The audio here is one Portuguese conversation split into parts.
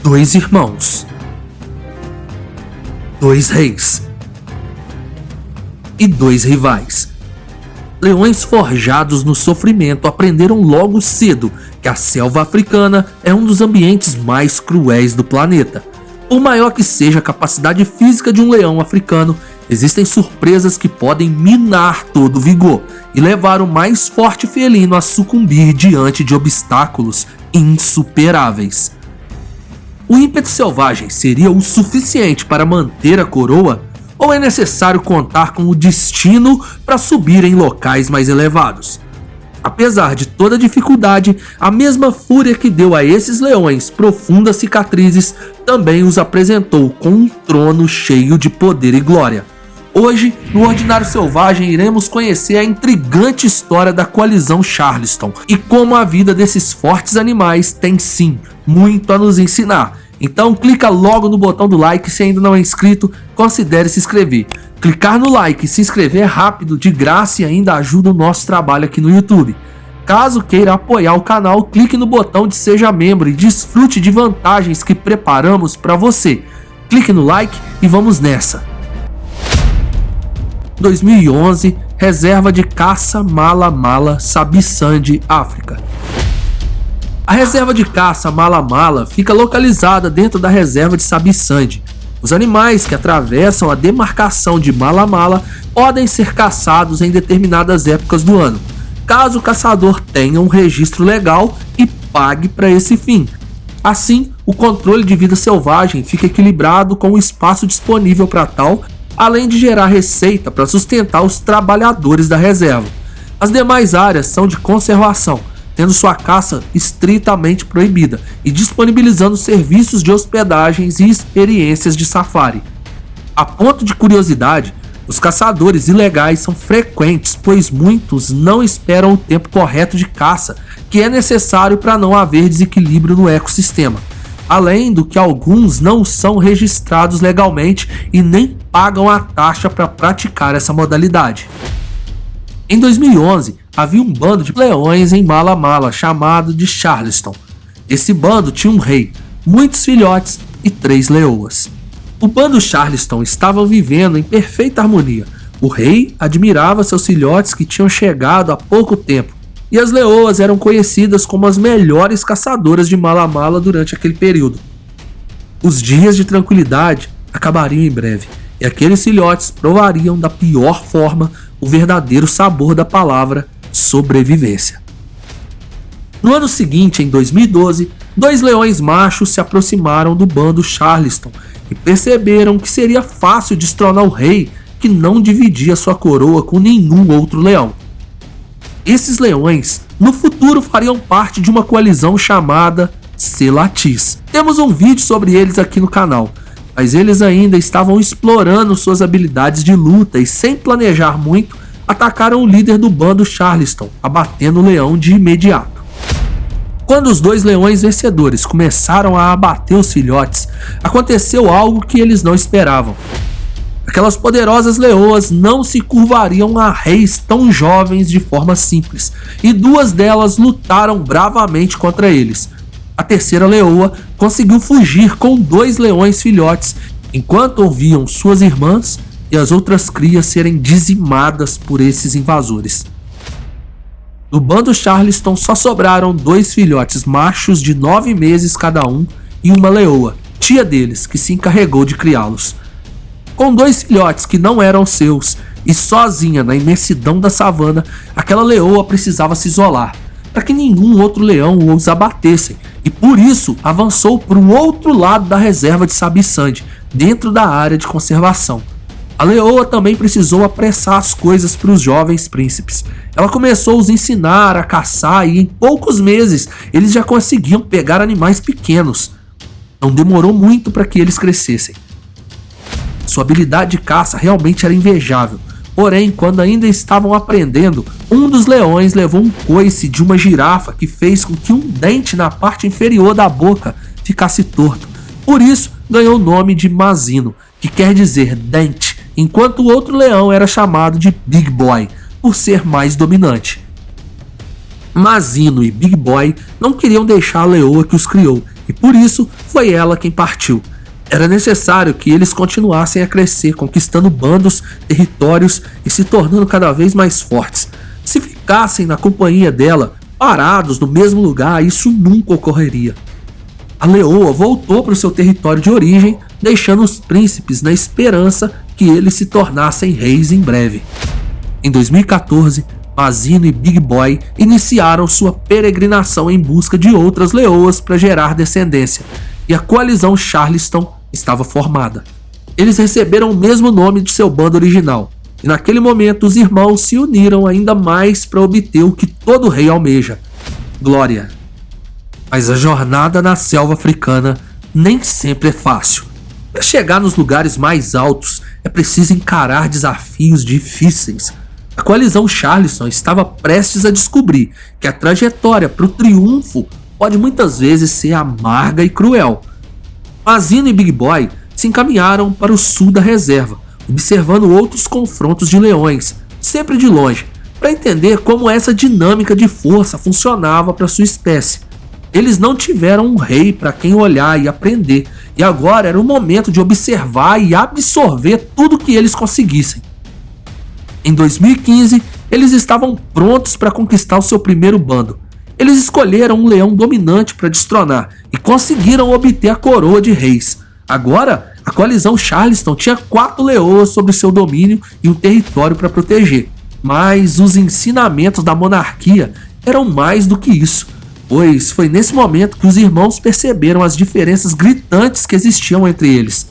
Dois irmãos, dois reis e dois rivais. Leões forjados no sofrimento aprenderam logo cedo que a selva africana é um dos ambientes mais cruéis do planeta. Por maior que seja a capacidade física de um leão africano, existem surpresas que podem minar todo o vigor e levar o mais forte felino a sucumbir diante de obstáculos insuperáveis. O ímpeto selvagem seria o suficiente para manter a coroa? Ou é necessário contar com o destino para subir em locais mais elevados? Apesar de toda a dificuldade, a mesma fúria que deu a esses leões profundas cicatrizes também os apresentou com um trono cheio de poder e glória. Hoje, no Ordinário Selvagem, iremos conhecer a intrigante história da coalizão Charleston e como a vida desses fortes animais tem sim muito a nos ensinar. Então clica logo no botão do like, se ainda não é inscrito, considere se inscrever. Clicar no like e se inscrever é rápido, de graça e ainda ajuda o nosso trabalho aqui no YouTube. Caso queira apoiar o canal, clique no botão de seja membro e desfrute de vantagens que preparamos para você. Clique no like e vamos nessa! 2011, Reserva de Caça Mala Mala, Sabisande, África. A reserva de caça Mala Mala fica localizada dentro da reserva de Sabisande. Os animais que atravessam a demarcação de Mala Mala podem ser caçados em determinadas épocas do ano, caso o caçador tenha um registro legal e pague para esse fim. Assim, o controle de vida selvagem fica equilibrado com o espaço disponível para tal, além de gerar receita para sustentar os trabalhadores da reserva. As demais áreas são de conservação, tendo sua caça estritamente proibida e disponibilizando serviços de hospedagens e experiências de safari. A ponto de curiosidade, os caçadores ilegais são frequentes, pois muitos não esperam o tempo correto de caça, que é necessário para não haver desequilíbrio no ecossistema. Além do que alguns não são registrados legalmente e nem pagam a taxa para praticar essa modalidade. Em 2011, havia um bando de leões em Mala Mala chamado de Charleston. Esse bando tinha um rei, muitos filhotes e 3 leoas. O bando Charleston estava vivendo em perfeita harmonia. O rei admirava seus filhotes que tinham chegado há pouco tempo, e as leoas eram conhecidas como as melhores caçadoras de Mala Mala durante aquele período. Os dias de tranquilidade acabariam em breve, e aqueles filhotes provariam da pior forma o verdadeiro sabor da palavra sobrevivência. No ano seguinte, em 2012, 2 leões machos se aproximaram do bando Charleston e perceberam que seria fácil destronar o rei, que não dividia sua coroa com nenhum outro leão. Esses leões, no futuro, fariam parte de uma coalizão chamada Selatis. Temos um vídeo sobre eles aqui no canal, mas eles ainda estavam explorando suas habilidades de luta e, sem planejar muito, atacaram o líder do bando Charleston, abatendo o leão de imediato. Quando os 2 leões vencedores começaram a abater os filhotes, aconteceu algo que eles não esperavam. Aquelas poderosas leoas não se curvariam a reis tão jovens de forma simples, e 2 delas lutaram bravamente contra eles. A terceira leoa conseguiu fugir com 2 leões filhotes, enquanto ouviam suas irmãs e as outras crias serem dizimadas por esses invasores. No bando Charleston só sobraram 2 filhotes machos de 9 meses cada um e uma leoa, tia deles, que se encarregou de criá-los. Com 2 filhotes que não eram seus e sozinha na imensidão da savana, aquela leoa precisava se isolar, para que nenhum outro leão os abatessem, e por isso avançou para o outro lado da reserva de Sabisande, dentro da área de conservação. A leoa também precisou apressar as coisas para os jovens príncipes. Ela começou a os ensinar a caçar e em poucos meses eles já conseguiam pegar animais pequenos. Não demorou muito para que eles crescessem. Sua habilidade de caça realmente era invejável, porém, quando ainda estavam aprendendo, um dos leões levou um coice de uma girafa que fez com que um dente na parte inferior da boca ficasse torto. Por isso, ganhou o nome de Mazino, que quer dizer dente, enquanto o outro leão era chamado de Big Boy, por ser mais dominante. Mazino e Big Boy não queriam deixar a leoa que os criou e por isso foi ela quem partiu. Era necessário que eles continuassem a crescer, conquistando bandos, territórios e se tornando cada vez mais fortes. Se ficassem na companhia dela, parados no mesmo lugar, isso nunca ocorreria. A leoa voltou para o seu território de origem, deixando os príncipes na esperança que eles se tornassem reis em breve. Em 2014, Mazino e Big Boy iniciaram sua peregrinação em busca de outras leoas para gerar descendência, e a coalizão Charleston estava formada. Eles receberam o mesmo nome de seu bando original, e naquele momento os irmãos se uniram ainda mais para obter o que todo rei almeja: glória. Mas a jornada na selva africana nem sempre é fácil. Para chegar nos lugares mais altos é preciso encarar desafios difíceis. A coalizão Charleston estava prestes a descobrir que a trajetória para o triunfo pode muitas vezes ser amarga e cruel. Mazino e Big Boy se encaminharam para o sul da reserva, observando outros confrontos de leões, sempre de longe, para entender como essa dinâmica de força funcionava para sua espécie. Eles não tiveram um rei para quem olhar e aprender, e agora era o momento de observar e absorver tudo que eles conseguissem. Em 2015, eles estavam prontos para conquistar o seu primeiro bando. Eles escolheram um leão dominante para destronar e conseguiram obter a coroa de reis. Agora, a coalizão Charleston tinha 4 leoas sob seu domínio e um território para proteger. Mas os ensinamentos da monarquia eram mais do que isso, pois foi nesse momento que os irmãos perceberam as diferenças gritantes que existiam entre eles.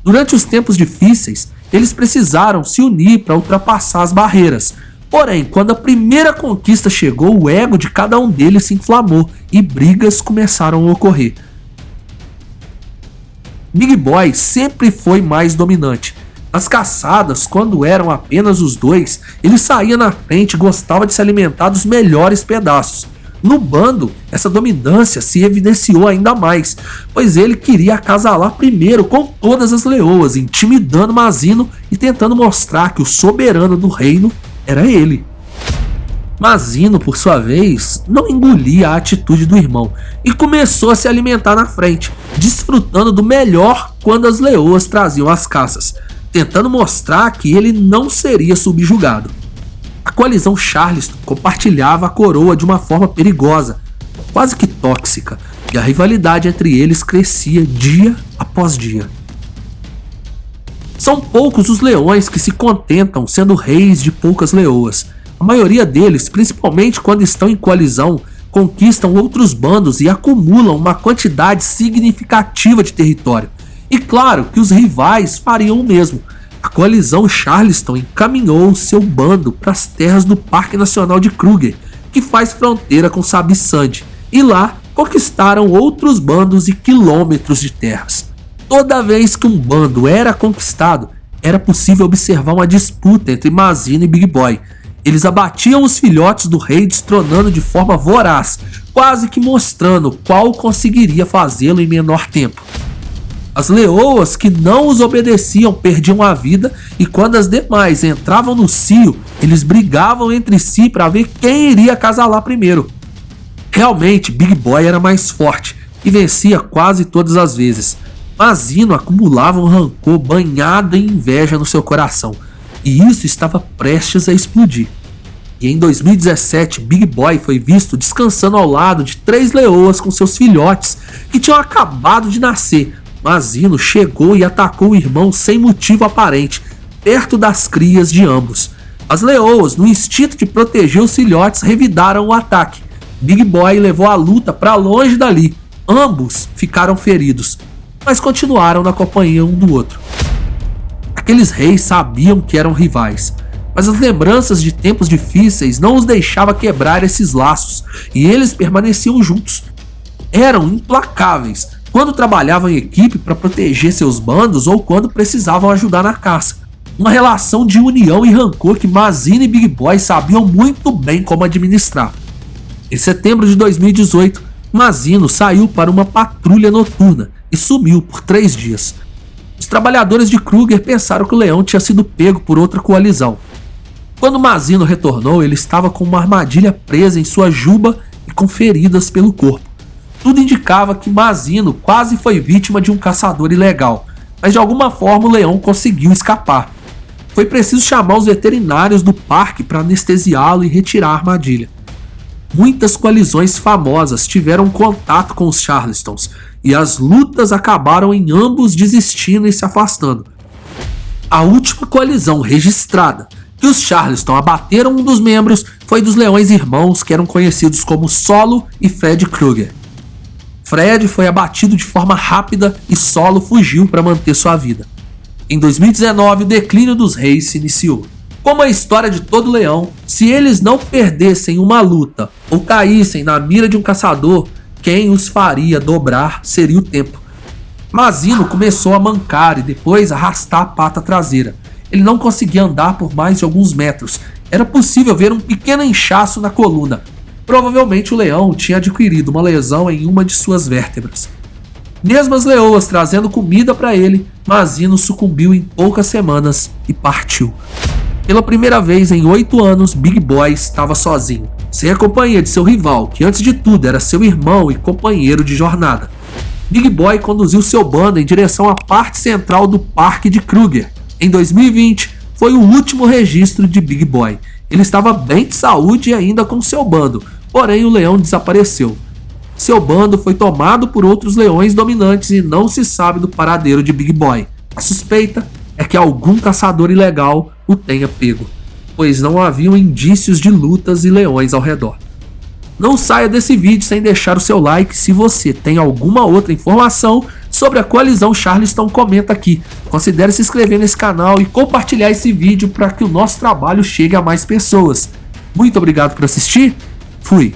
Durante os tempos difíceis, eles precisaram se unir para ultrapassar as barreiras. Porém, quando a primeira conquista chegou, o ego de cada um deles se inflamou e brigas começaram a ocorrer. Big Boy sempre foi mais dominante. Nas caçadas, quando eram apenas os dois, ele saía na frente e gostava de se alimentar dos melhores pedaços. No bando, essa dominância se evidenciou ainda mais, pois ele queria acasalar primeiro com todas as leoas, intimidando Mazino e tentando mostrar que o soberano do reino era ele. Mazino, por sua vez, não engolia a atitude do irmão e começou a se alimentar na frente, desfrutando do melhor quando as leoas traziam as caças, tentando mostrar que ele não seria subjugado. A coalizão Charleston compartilhava a coroa de uma forma perigosa, quase que tóxica, e a rivalidade entre eles crescia dia após dia. São poucos os leões que se contentam sendo reis de poucas leoas. A maioria deles, principalmente quando estão em coalizão, conquistam outros bandos e acumulam uma quantidade significativa de território. E claro que os rivais fariam o mesmo. A coalizão Charleston encaminhou seu bando para as terras do Parque Nacional de Kruger, que faz fronteira com Sabisand, e lá conquistaram outros bandos e quilômetros de terras. Toda vez que um bando era conquistado, era possível observar uma disputa entre Mazino e Big Boy. Eles abatiam os filhotes do rei, destronando de forma voraz, quase que mostrando qual conseguiria fazê-lo em menor tempo. As leoas que não os obedeciam perdiam a vida, e quando as demais entravam no cio, eles brigavam entre si para ver quem iria acasalar primeiro. Realmente, Big Boy era mais forte e vencia quase todas as vezes. Mazino acumulava um rancor banhado em inveja no seu coração, e isso estava prestes a explodir. E em 2017, Big Boy foi visto descansando ao lado de 3 leoas com seus filhotes que tinham acabado de nascer. Mazino chegou e atacou o irmão sem motivo aparente, perto das crias de ambos. As leoas, no instinto de proteger os filhotes, revidaram o ataque. Big Boy levou a luta para longe dali. Ambos ficaram feridos, mas continuaram na companhia um do outro. Aqueles reis sabiam que eram rivais, mas as lembranças de tempos difíceis não os deixavam quebrar esses laços, e eles permaneciam juntos. Eram implacáveis quando trabalhavam em equipe para proteger seus bandos ou quando precisavam ajudar na caça. Uma relação de união e rancor que Mazino e Big Boy sabiam muito bem como administrar. Em setembro de 2018, Mazino saiu para uma patrulha noturna e sumiu por 3 dias. Os trabalhadores de Kruger pensaram que o leão tinha sido pego por outra coalizão. Quando Mazino retornou, ele estava com uma armadilha presa em sua juba e com feridas pelo corpo. Tudo indicava que Mazino quase foi vítima de um caçador ilegal, mas de alguma forma o leão conseguiu escapar. Foi preciso chamar os veterinários do parque para anestesiá-lo e retirar a armadilha. Muitas coalizões famosas tiveram contato com os Charlestons, e as lutas acabaram em ambos desistindo e se afastando. A última coalizão registrada que os Charleston abateram um dos membros foi dos Leões Irmãos, que eram conhecidos como Solo e Fred Krueger. Fred foi abatido de forma rápida e Solo fugiu para manter sua vida. Em 2019, o declínio dos reis se iniciou. Como a história de todo leão, se eles não perdessem uma luta ou caíssem na mira de um caçador, quem os faria dobrar seria o tempo. Mazino começou a mancar e depois arrastar a pata traseira. Ele não conseguia andar por mais de alguns metros. Era possível ver um pequeno inchaço na coluna. Provavelmente o leão tinha adquirido uma lesão em uma de suas vértebras. Mesmo as leoas trazendo comida para ele, Mazino sucumbiu em poucas semanas e partiu. Pela primeira vez em 8 anos, Big Boy estava sozinho, sem a companhia de seu rival, que antes de tudo era seu irmão e companheiro de jornada. Big Boy conduziu seu bando em direção à parte central do Parque de Krueger. Em 2020, foi o último registro de Big Boy. Ele estava bem de saúde e ainda com seu bando, porém o leão desapareceu. Seu bando foi tomado por outros leões dominantes e não se sabe do paradeiro de Big Boy. A suspeita é que algum caçador ilegal o tenha pego, pois não haviam indícios de lutas e leões ao redor. Não saia desse vídeo sem deixar o seu like. Se você tem alguma outra informação sobre a coalizão Charleston, comenta aqui. Considere se inscrever nesse canal e compartilhar esse vídeo para que o nosso trabalho chegue a mais pessoas. Muito obrigado por assistir. Fui!